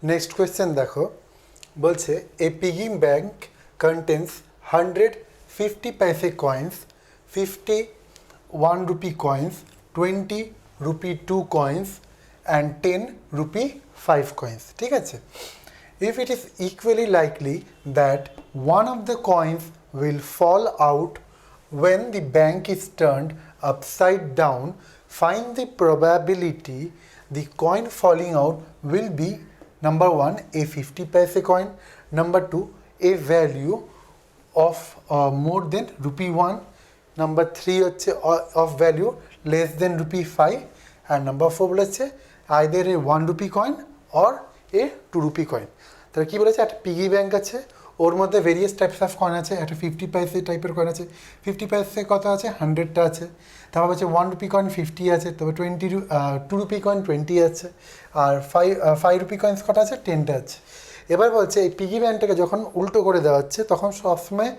Next question দেখো, বলছে a piggy bank contains 150 paise coins, 50 1 rupee coins, 20 rupee 2 coins and 10 rupee 5 coins. ঠিক আছে? If it is equally likely that one of the coins will fall out when the bank is turned upside down, find the probability the coin falling out will be number 1 a 50 paise coin, number 2 a value of more than rupee 1, number 3 হচ্ছে of value less than rupee 5 and number 4 বলেছে either a 1 rupee coin or a 2 rupee coin. তাহলে কি বলেছে, একটা piggy bank আছে, ওর মধ্যে various types of coin আছে, একটা 50 পয়সা টাইপের কয়েন আছে, 50 পয়সা কত আছে 100টা আছে, তারপর হচ্ছে 1 রুপি কয়েন 50 আছে, তবে 2 রুপি কয়েন 20 আছে, আর 5 রুপি কয়েন্স কটা আছে 10টা আছে। এবার বলছে এই পিগি ব্যাংকটাকে যখন উল্টো করে দেওয়া হচ্ছে তখন সবসময়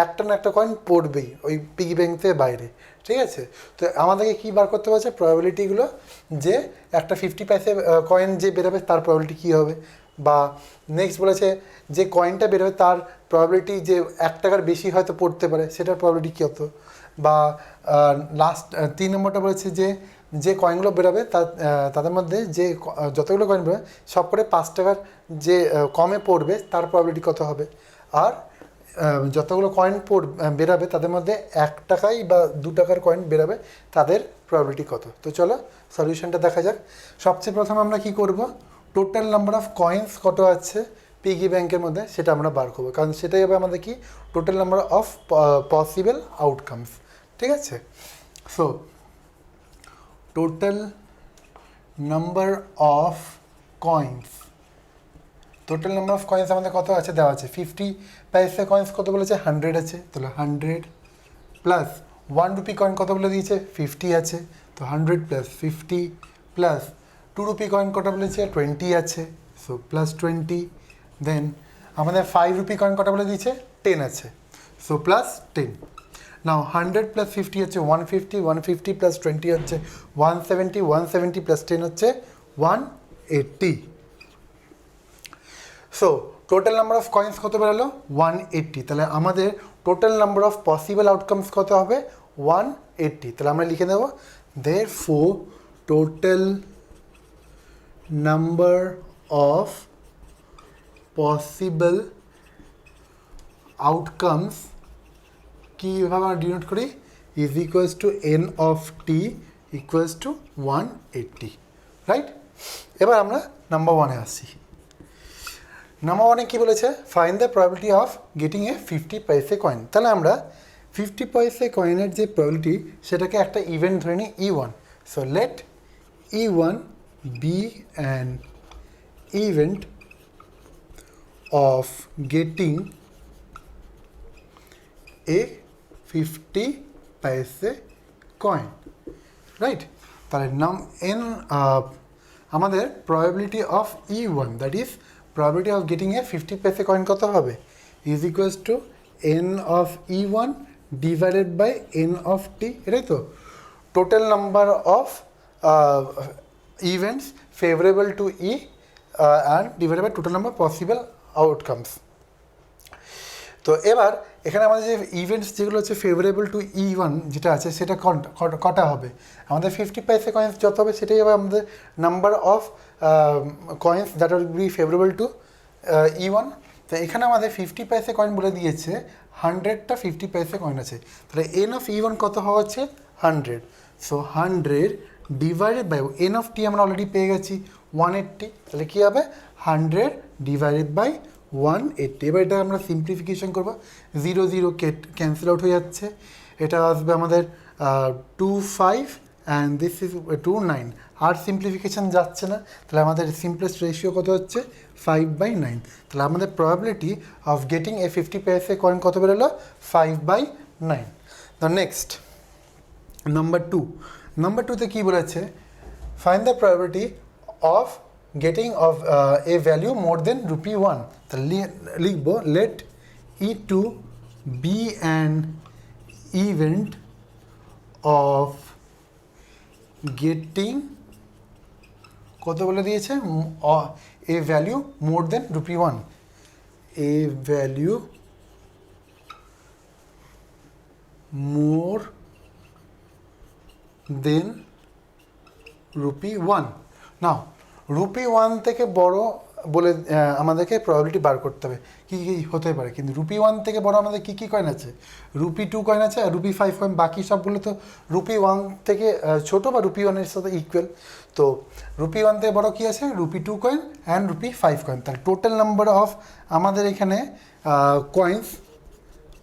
একটা না একটা কয়েন পড়বেই ওই পিগি ব্যাংক থেকে বাইরে, ঠিক আছে? তো আমাদেরকে কী বার করতে বলছে, প্রবাবিলিটিগুলো, যে একটা 50 পয়সা কয়েন যে বেরোবে তার প্রবাবিলিটি কী হবে, বা নেক্সট বলেছে যে কয়েনটা বেরোবে তার প্রবাবিলিটি যে 1 টাকার বেশি হয়তো পড়তে পারে সেটার প্রবাবিলিটি কী হতো, বা লাস্ট 3 নম্বরটা বলেছে যে যে কয়েনগুলো বেরোবে তাদের মধ্যে যে যতগুলো কয়েন বেরোবে সব করে 5 টাকার যে কমে পড়বে তার প্রবাবিলিটি কত হবে, আর যতগুলো কয়েন বেরোবে তাদের মধ্যে 1 টাকাই বা 2 টাকার কয়েন বেরোবে তাদের প্রবাবিলিটি কত। তো চলো সলিউশনটা দেখা যাক। সবচেয়ে প্রথমে আমরা কি করব, টোটাল নাম্বার অফ কয়েন্স কত আছে পিগি ব্যাংকের মধ্যে সেটা আমরা বার করবো, কারণ সেটাই হবে আমাদের কি total number of possible outcomes. ঠিক আছে? So total number of coins, total number of coins আমাদের কত আছে দেওয়া আছে, 50 পয়সা কয়েন্স কত বলেছে 100 আছে, তাহলে 100 প্লাস 1 রুপি কয়েন কত বলে দিয়েছে 50 আছে, তো 100 প্লাস 50 প্লাস 2 রুপি কয়েন কটা বলেছে 20 আছে, সো প্লাস 20, দেন আমাদের 5 রুপি কয়েন কটা বলে দিয়েছে 10 আছে, সো প্লাস 10। নাও 100 প্লাস 50 হচ্ছে 150, 150 প্লাস 20 হচ্ছে 170, 170 প্লাস 10 হচ্ছে 180। So total number of coins কত বেরোলো 180, তাহলে আমাদের total number of possible outcomes কত হবে 180। তাহলে আমরা লিখে দেবো therefore total number of possible outcomes কীভাবে আমরা ডিনোট করি, is equals two N of T equals to 180, right? এবার আমরা নাম্বার 1-এ আসি। নাম্বার 1-এ কী বলেছে, find the probability of getting এ 50 পয়সা কয়েন। তাহলে আমরা 50 পয়সা কয়েনের যে প্রবাবিলিটি সেটাকে একটা ইভেন্ট ধরে নিই E1। So let E1 be an event of getting a 50 পয়সা কয়েন, রাইট? তাহলে আমাদের probability of E1 that is probability of getting a 50 পয়সা কয়েন কত হবে, is equals to n of E1 divided by n of t, এটাই তো total number of events favorable to E and divided by total number possible outcomes. তো এবার এখানে আমাদের যে ইভেন্টস যেগুলো হচ্ছে ফেভারেবল টু E1 যেটা আছে সেটা কটা হবে, আমাদের 50 পয়সা কয়েন্স যত হবে সেটাই হবে আমাদের number of coins that are be favourable to E1। তো এখানে আমাদের 50 পয়সা কয়েন বলে দিয়েছে 100টা 50 পয়সা কয়েন আছে, তাহলে এন অফ E1 কত হওয়া হচ্ছে 100, so 100 divided by n of T আমরা অলরেডি পেয়ে গেছি 180, তাহলে কী হবে 100 ডিভাইডেড বাই 180। এবার এটা আমরা সিম্পলিফিকেশন করবো, 0 0 ক্যান্সেল আউট হয়ে যাচ্ছে, এটা আসবে আমাদের 25 অ্যান্ড দিস ইজ 29, আর সিম্পলিফিকেশান যাচ্ছে না, তাহলে আমাদের সিম্পলেস্ট রেশিও কত হচ্ছে 5/9। তাহলে আমাদের প্রবাবিলিটি অফ গেটিং এ 50 পয়সা কয়েন কত বেরোলো 5/9। দ্য নেক্সট নাম্বার 2, নাম্বার 2-তে কী বলেছে, find the probability of getting of a value more than rupee 1, তাহলে লিখব let E2 be an event of getting কত বলে দিয়েছে a value more than rupee 1, a value more than rupee 1. Now rupee 1 থেকে বড় বলে আমাদেরকে প্রবাবিলিটি বার করতে হবে কী কী হতে পারে, কিন্তু রুপি 1 থেকে বড় আমাদের কী কী কয়েন আছে, রুপি 2 কয়েন আছে আর রুপি 5 কয়েন, বাকি সবগুলো তো রুপি 1 থেকে ছোটো বা রুপি 1 এর সাথে ইকুয়াল। তো রুপি 1 থেকে বড় কী আছে, rupee 2 coin and rupee 5 coin. তাহলে টোটাল নাম্বার অফ আমাদের এখানে coins,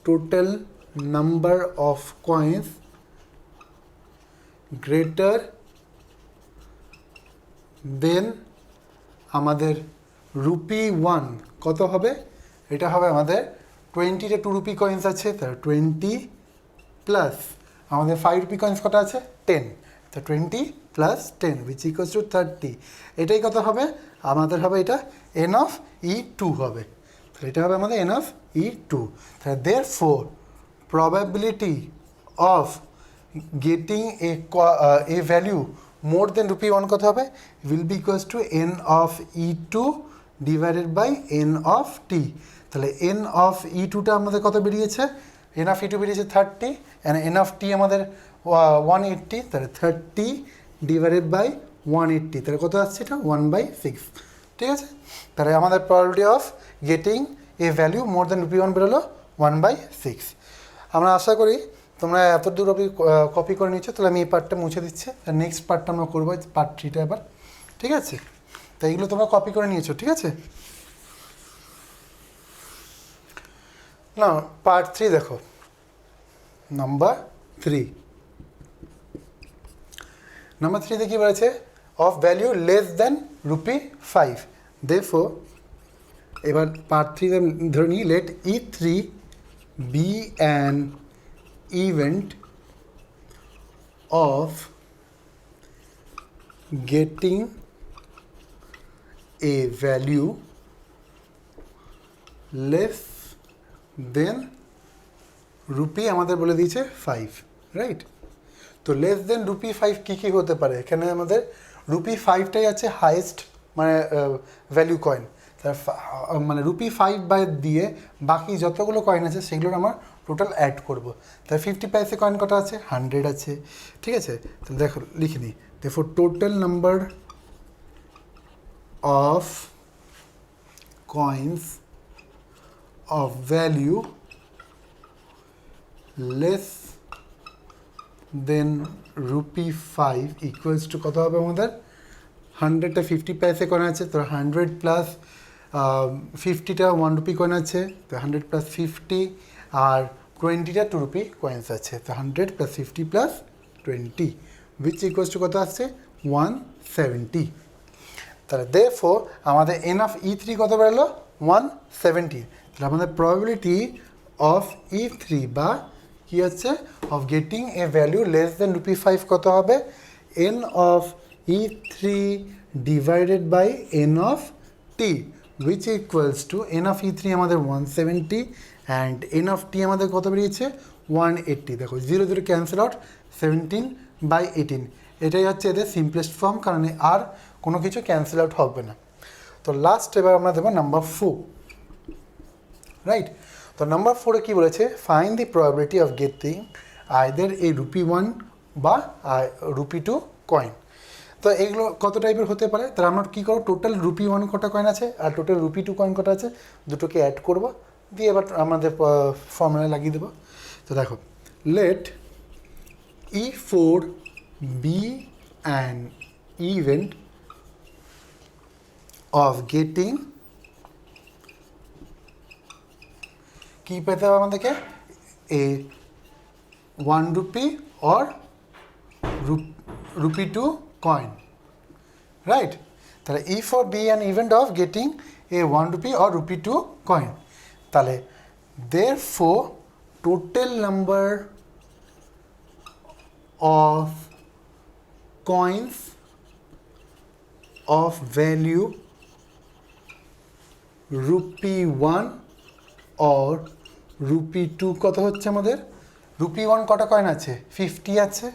total number of coins greater than আমাদের রুপি 1 কত হবে, এটা হবে আমাদের 20টা 2 রুপি কয়েন্স আছে, তার 20 প্লাস আমাদের 5 রুপি কয়েন্স কটা আছে 10, তো 20 প্লাস 10 which equals to 30। এটাই কত হবে আমাদের, হবে এটা n of e2 হবে, তাহলে এটা হবে আমাদের n of e2। তাহলে therefore probability of getting a value more than rupee 1 কত হবে, will be equals to n of e2 divided by n of t। তাহলে n of e2টা আমাদের কত বেরিয়েছে, n of e2 বেরিয়েছে 30 and n of t আমাদের 180, তাহলে 30 divided by 180, তাহলে কত আসছে এটা 1/6, ঠিক আছে। তাহলে আমাদের probability of getting a value more than rupee 1 বেরোলো 1/6। আমরা আশা করি তোমরা এত দূর অবধি কপি করে নিচ্ছ, তাহলে আমি এই পার্টটা মুছে দিচ্ছি, আর নেক্সট পার্টটা আমরা করবো পার্ট 3টা এবার, ঠিক আছে। তাই এগুলো তোমরা কপি করে নিয়েছো, ঠিক আছে। না পার্ট 3 দেখো, নাম্বার 3 কি বলেছে, of value less than rupee 5। therefore এবার পার্ট 3 ধরে নিই, let E3 be an event of getting a value less than rupee আমাদের বলে দিয়েছে 5, রাইট। তো লেস দেন রুপি 5 কী কী হতে পারে, এখানে আমাদের রুপি 5টাই আছে হাইয়েস্ট মানে ভ্যালু কয়েন, মানে রুপি 5 বাই দিয়ে বাকি যতগুলো কয়েন আছে সেগুলোর আমার টোটাল অ্যাড করব। তাই 50 পয়সা কয়েন কটা আছে, 100 আছে, ঠিক আছে। তাহলে দেখো লিখে নিই, দেখো total number of coins of value less than rupee 5 equals to কত হবে আমাদের, 100টা 50 পয়সা কয়েন আছে, তো 100 প্লাস 50টা 1 রুপি কয়েন আছে, তো 100 প্লাস 50, আর 20টা 2 রুপি কয়েন্স আছে, তো 100 plus 50 plus 20 which equals to কত আসছে 170। তাহলে therefore আমাদের n অফ E3 কত বেরোলো 170। তাহলে আমাদের প্রবাবিলিটি অফ E3 বা কি হচ্ছে of getting a value less than rupee 5 কত হবে, n of E3 divided by n of t which equals to n of E3 আমাদের 170 and n of t আমাদের কত বেরিয়েছে 180। দেখো 0 0 ক্যান্সেল আউট, 17/18, এটাই হচ্ছে এদের সিম্পলেস্ট ফর্ম, কারণ আর কোনো কিছু ক্যান্সেল আউট হবে না। তো লাস্ট এবার আমরা দেবো নাম্বার 4, রাইট। তো নাম্বার 4-এ কী বলেছে, find the probability of getting either A rupee 1 বা রুপি 2 কয়েন। তো এগুলো কত টাইপের হতে পারে, তাহলে আমরা কী করবো, টোটাল রুপি 1 কটা কয়েন আছে আর টোটাল রুপি 2 কয়েন কটা আছে দুটোকে অ্যাড করবো, দিয়ে এবার আমাদের ফর্মুলা লাগিয়ে দেবো। তো দেখো let E4 be an event of getting, কী পেতে হবে আমাদেরকে, a 1 rupee or rupee 2 coin, right? তাহলে E4 be an event of getting a 1 rupee or rupee 2 coin। তাহলে therefore total number of coins of value rupee 1 or rupee 2 কত হচ্ছে আমাদের, rupee 1 কটা কয়েন আছে 50 আছে,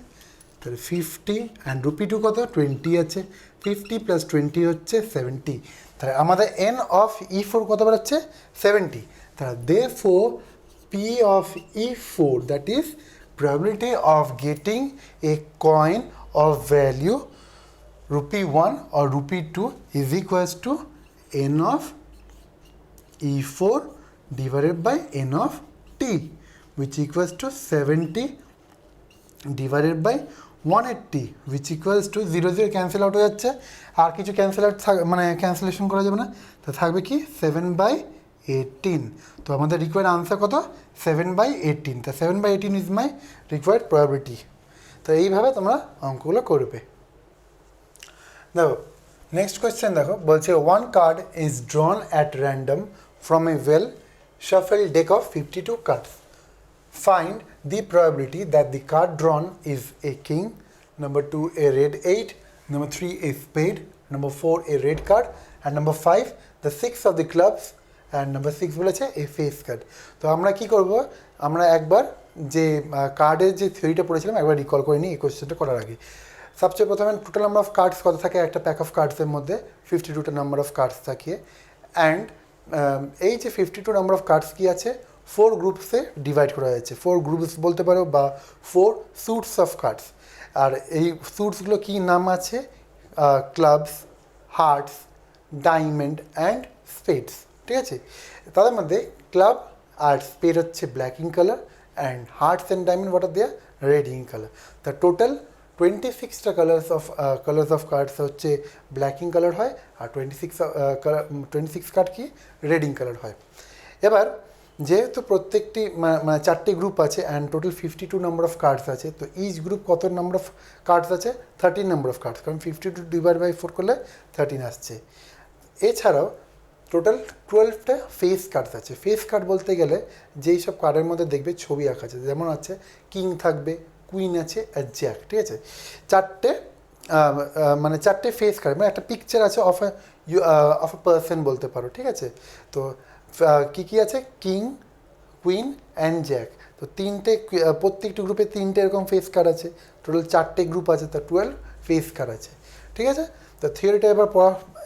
তাহলে 50 অ্যান্ড রুপি 2 কত 20 আছে, 50 প্লাস 20 হচ্ছে 70। তাহলে আমাদের n অফ E4 কত বেরোচ্ছে 70, তাহলে therefore P of E4 that is probability of getting a coin of value rupee 1 or rupee 2 is equals to n of E4 divided by n of t, which equals to 70 divided by 180, which equals to 0 0 cancel out হয়ে যাচ্ছে, আর কিছু cancel out মানে cancellation করা যাবে না, তো থাকবে কি 7/18। তো আমাদের রিকোয়ার্ড আনসার কত 7/18, তো 7/18 ইজ মাই রিকোয়ার্ড প্রবাবিলিটি। তো এইভাবে তোমরা অঙ্কগুলো করবে। দেখো নেক্সট কোয়েশ্চেন, দেখো বলছে one card is drawn at random from a well shuffle deck of 52 cards. Find the probability that the card drawn is a king, number 2 a red 8, number 3 a spade, number 4 a red card, and number 5 the 6 of the clubs, and number 6 বলেছে a face card। তো আমরা কি করব, আমরা একবার যে কার্ডের যে থিওরিটা পড়েছিলাম একবার রিকল করে নিই এই কোয়েশ্চেনটা করার আগে। সবচেয়ে প্রথমে টোটাল নাম্বার অফ কার্ডস কত থাকে, একটা প্যাক অফ কার্ডসের মধ্যে 52টা নাম্বার অফ কার্ডস থাকে, অ্যান্ড এই যে 52 নাম্বার অফ কার্ডস কি আছে 4 গ্রুপসে ডিভাইড করা হয়েছে, 4 গ্রুপস বলতে পারো বা 4 স্যুটস অফ কার্ডস। আর এই স্যুটসগুলো কি নাম আছে, clubs, hearts, diamond and spades, ঠিক আছে। তাদের মধ্যে ক্লাব আর স্পেড হচ্ছে black in colour, and hearts and diamond what are there red in colour. The total 26টা কালার্স অফ কার্ডস হচ্ছে ব্ল্যাক ইন কালার হয়, আর 26 কার্ড কি রেড ইন কালার হয়। এবার যেহেতু প্রত্যেকটি মানে 4টে গ্রুপ আছে and total 52 number of cards আছে, তো ইচ গ্রুপ কত নাম্বার অফ কার্ডস আছে 13 নাম্বার অফ কার্ডস, কারণ 52 ডিভাইড বাই 4 করলে 13 আসছে। এছাড়াও টোটাল 12টা ফেস কার্ডস আছে। ফেস কার্ড বলতে গেলে যেই সব কার্ডের মধ্যে দেখবে ছবি আঁকা আছে, যেমন আছে কিং থাকবে, কুইন আছে আর জ্যাক, ঠিক আছে। মানে 4টে ফেস কার্ড, মানে একটা পিকচার আছে অফ এ পার্সন বলতে পারো, ঠিক আছে। তো কী আছে কিং, কুইন অ্যান্ড জ্যাক, তো প্রত্যেকটি গ্রুপে 3টে এরকম ফেস কার্ড আছে, টোটাল 4টে গ্রুপ আছে, তো 12 ফেস কার্ড আছে, ঠিক আছে। তো থিওরিটা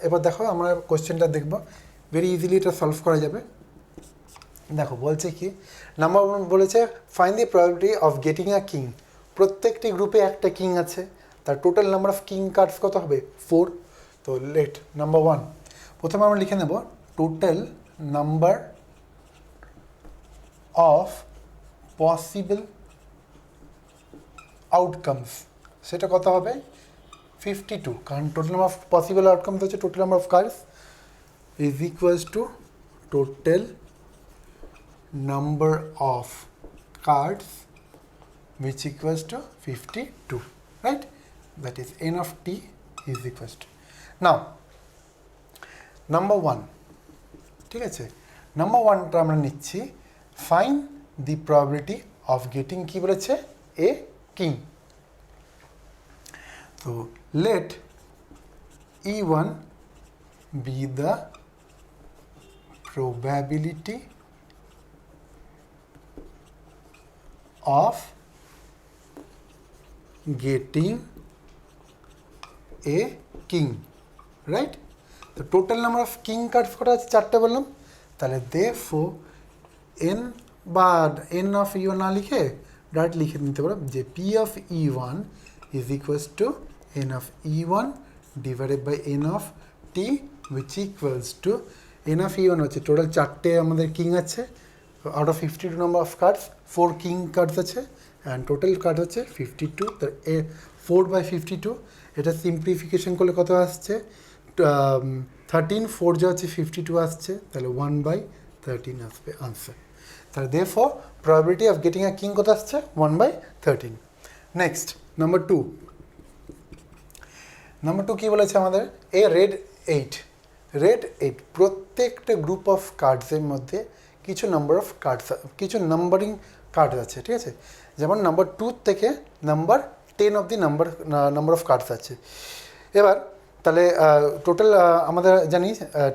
এবার দেখো আমরা কোয়েশ্চেনটা দেখবো, ভেরি ইজিলি এটা সলভ করা যাবে। দেখো বলছে কি, নাম্বার 1 বলেছে find the probability of getting a king. প্রত্যেকটি গ্রুপে একটা কিং আছে, তার total number of king cards কত হবে 4। তো লেট নাম্বার 1 প্রথমে আমরা লিখে নেব total number of possible outcomes, সেটা কত হবে 52, কারণ total number of possible outcomes হচ্ছে total number of cards is equals to total number of cards which equals to 52, right? That is n of t is equals to, now number 1, ঠিক আছে। Number 1টা আমরা নিচ্ছি find the probability of getting, কি বলেছে a king. তো late E1 be the probability of getting a king, right? তো total number of king cards কটা আছে 4টে বললাম, তাহলে therefore n বা n অফ E1 না লিখে ডাইরেক্ট লিখে নিতে পারো যে P of E1 is equals to n of E1 divided by n of t which equals to n of E1 হচ্ছে টোটাল 4টে আমাদের কিং আছে, out of 52 number of cards 4 king cards আছে, অ্যান্ড টোটাল কার্ড হচ্ছে 52, তো 4/52, এটা simplification করলে কত আসছে 13, 4 যা হচ্ছে 52 আসছে, তাহলে 1/13 আসবে আনসার। তাহলে therefore probability of getting a king কত আসছে 1/13। নেক্সট নাম্বার 2 কি বলেছে আমাদের এ রেড 8, প্রত্যেকটা গ্রুপ অফ কার্ডসের মধ্যে কিছু নাম্বারিং কার্ড আছে, ঠিক আছে। যেমন নাম্বার 2 থেকে নাম্বার 10 অবধি নাম্বার অফ কার্ডস আছে। এবার তাহলে টোটাল আমাদের জানি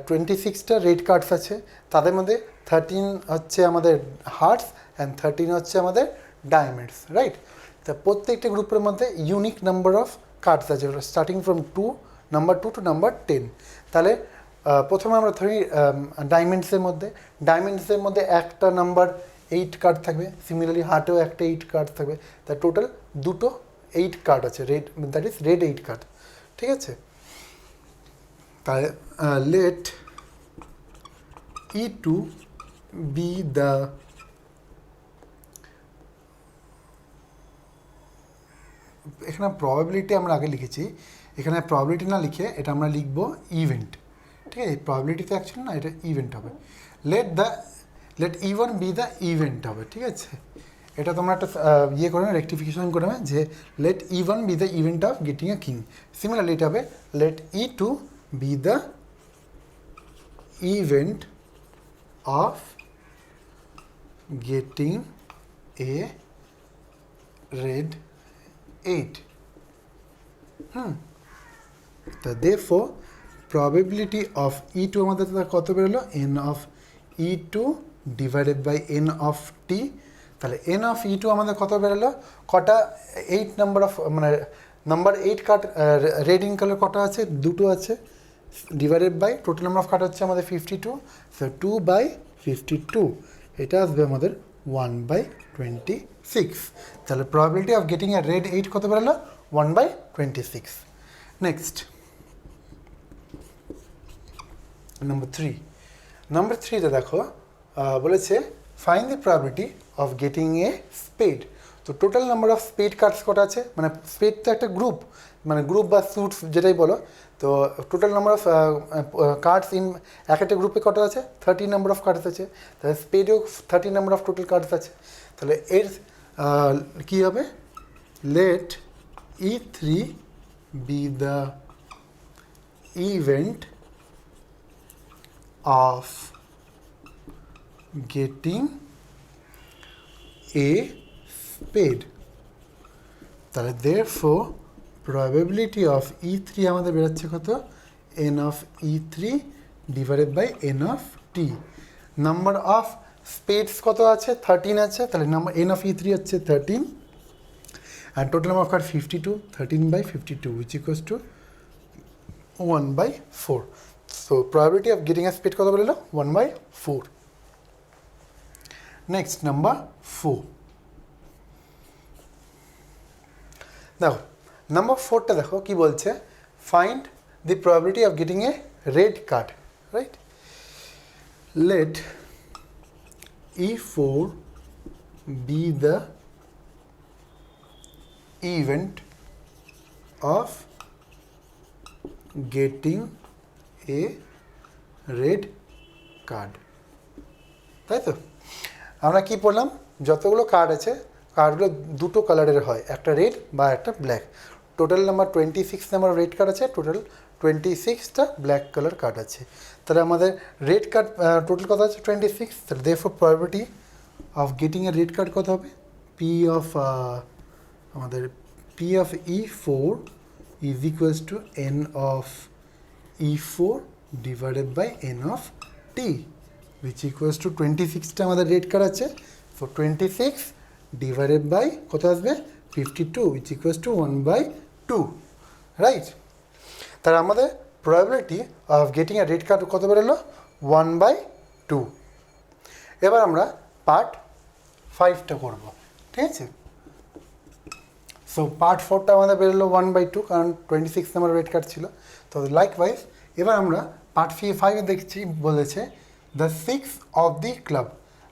26টা রেড কার্ডস আছে, তাদের মধ্যে 13 হচ্ছে আমাদের হার্টস অ্যান্ড 13 হচ্ছে আমাদের ডায়মন্ডস, রাইট। তা প্রত্যেকটা গ্রুপের মধ্যে ইউনিক নাম্বার অফ কার্ডস আছে starting from number 2 to number 10। তাহলে প্রথমে আমরা ধরি ডায়মন্ডসের মধ্যে একটা নাম্বার 8 কার্ড থাকবে, সিমিলারলি হার্টেও একটা 8 কার্ড থাকবে, তার টোটাল দুটো 8 কার্ড আছে, red, that is red 8 card, ঠিক আছে। তাহলে লেট E2 be the এখানে প্রবাবিলিটি আমরা আগে লিখেছি, এখানে প্রবাবিলিটি না লিখে এটা আমরা লিখবো ইভেন্ট, ঠিক আছে। প্রবাবিলিটি তো অ্যাকচুয়ালি না, এটা ইভেন্ট হবে। Late E1 be the event হবে, ঠিক আছে। এটা তোমরা একটা ইয়ে করে রেক্টিফিকেশন করে নেবে যে let E1 be the event of getting a king. Similarly এটা হবে let E2 be the event of getting a red 8. So therefore probability of E2 আমাদের কত বেরোলো, n of E2 divided by n of t। তাহলে n of E2 আমাদের কত বেরোলো, কটা 8 নাম্বার অফ মানে number 8 card red in colour কটা আছে, দুটো আছে, divided by total number of card হচ্ছে আমাদের 52, সো 2/52, এটা আসবে আমাদের 1/26। তাহলে probability of getting a red 8 কত বেরোলো, 1/26। নেক্সট নাম্বার 3তে দেখো বলেছে find the probability of getting a spade. তো total number of spade cards কটা আছে, মানে স্পেড তো একটা গ্রুপ, মানে গ্রুপ বা স্যুটস যেটাই বলো, তো total number of cards in এক একটা গ্রুপে কটা আছে, 30 নাম্বার অফ কার্ডস আছে। তাহলে স্পেডেও 30 নাম্বার অফ টোটাল কার্ডস আছে। তাহলে এর কী হবে, let E3 be the event of getting a spade. তাহলে therefore probability of E3 আমাদের বেরোচ্ছে কত, n of E3 divided by n of t। Number of spades কত আছে, 13 আছে, তাহলে নাম্বার n of E3 হচ্ছে 13, আর total number of card 52, 13/52 which equals to 1/4। So probability of getting a speed কত বেরোলো, 1/4। নেক্সট নাম্বার 4, দেখো নাম্বার 4টা দেখো কি বলছে, find the probability of getting a red card, right. Let E4 be the event of getting a red card, তাই তো। আমরা কি পড়লাম, যতগুলো কার্ড আছে কার্ডগুলো দুটো কালারের হয়, একটা রেড বা একটা black. Total number 26 number red card আছে, টোটাল 26টা ব্ল্যাক কালার কার্ড আছে। তাহলে আমাদের রেড কার্ড টোটাল কত আছে, 26। তাহলে therefore probability of getting a red card কত হবে, আমাদের P of E4 is equals to n of E4 divided by n of t which equals to 26টা আমাদের রেড কার্ড আছে, so 26 divided by কত আসবে, 52 which equals to 1/2, রাইট। তাহলে আমাদের probability of getting a red card কত বেরোলো, 1/2। এবার আমরা পার্ট 5টা করব, ঠিক আছে। সো পার্ট 4টা আমাদের বেরোলো 1/2, কারণ 26 নাম্বার রেড কার্ড ছিল। তো লাইকওয়াইজ এবার আমরা পার্ট 5-এ দেখছি, বলেছে দ্য 6 অফ দি ক্লাব।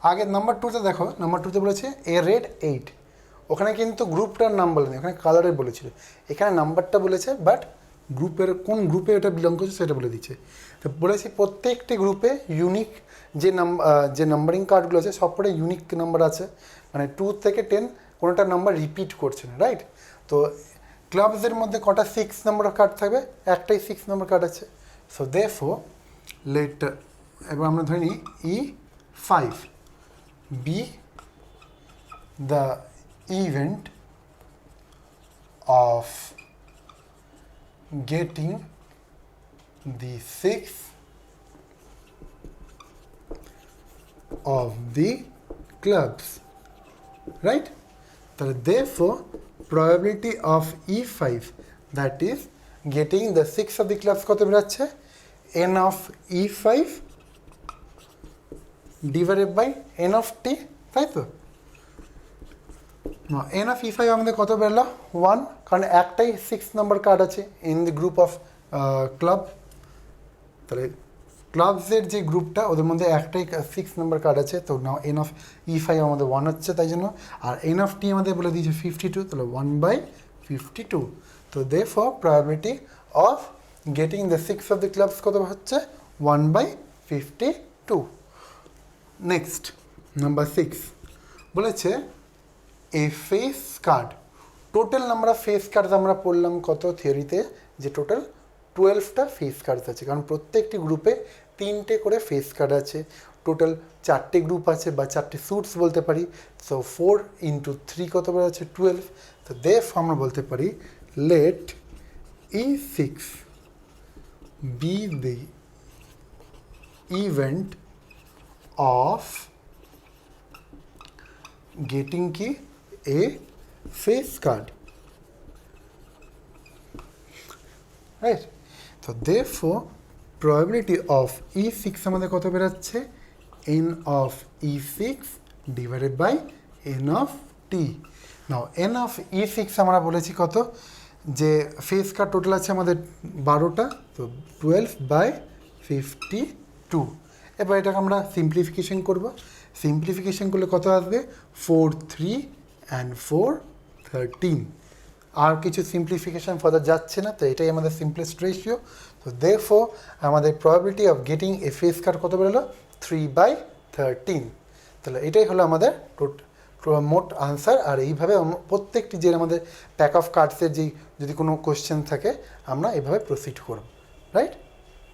আগে নাম্বার 2তে দেখো, নাম্বার 2তে বলেছে এ রেড 8, ওখানে কিন্তু গ্রুপটার নাম বলেনি, ওখানে কালারের বলেছিল, এখানে নাম্বারটা বলেছে, বাট গ্রুপের কোন গ্রুপে এটা বিলং করছে সেটা বলে দিচ্ছে। তো বলেছি প্রত্যেকটি গ্রুপে ইউনিক যে নাম্বারিং কার্ডগুলো আছে সবকটা ইউনিক নাম্বার আছে, মানে 2 থেকে 10 কোনোটা নাম্বার রিপিট করছে না, রাইট। তো ক্লাবসের মধ্যে কটা 6 নাম্বার কার্ড থাকবে, একটাই 6 নাম্বার কার্ড আছে। সো therefore লেট, এবার আমরা ধরে নিই E5 be the event of getting the 6 of the clubs, right? Therefore probability of E5 that is getting the 6 of the clubs কত বেরোচ্ছে, n of e5 divided by n of t, তাই তো? n of e5 আমাদের কত বেরোলো 1, কারণ একটাই 6 নম্বর card আছে in the group of club. তাহলে ক্লাবসের যে গ্রুপটা ওদের মধ্যে একটাই 6 নম্বর কার্ড আছে, তো নাও n of e5 আমাদের 1 হচ্ছে তাই জন্য, আর n of t আমাদের বলে দিয়েছে 52, তাহলে 1/52। তো therefore probability of getting the 6 of the clubs কত হচ্ছে 1/52। নেক্সট নাম্বার 6 বলেছে a face card, total number of face card আমরা পড়লাম কত থিওরিতে, যে টোটাল 12টা ফেস কার্ড আছে, কারণ প্রত্যেকটি গ্রুপে 3টে করে ফেস কার্ড আছে, টোটাল 4টে গ্রুপ আছে বা 4টে স্যুটস বলতে পারি। সো 4 × 3 কত বার আছে 12। তো therefore আমরা বলতে পারি late E6 be the event of getting কি a face card, right? So therefore probability of E6 আমাদের কত বেরোচ্ছে n of E6 divided by n of t। Now n of E6 আমরা বলেছি কত, যে ফেস কার্ড টোটাল আছে আমাদের 12টা, তো 12/52। এবার এটাকে আমরা সিম্পলিফিকেশন করব, সিম্পলিফিকেশন করলে কত আসবে 4 3 and 4 13। আর কিছু সিম্পলিফিকেশন ফার্দার যাচ্ছে না, তো এটাই আমাদের সিম্পলেস্ট রেশিও। তো therefore আমাদের probability of getting A face card কত বেরোলো 3/13। তাহলে এটাই হলো আমাদের মোট আনসার। আর এইভাবে প্রত্যেকটি যে আমাদের প্যাক অফ কার্ডসের যেই যদি কোনো কোয়েশ্চেন থাকে আমরা এভাবে প্রসিড করব, রাইট?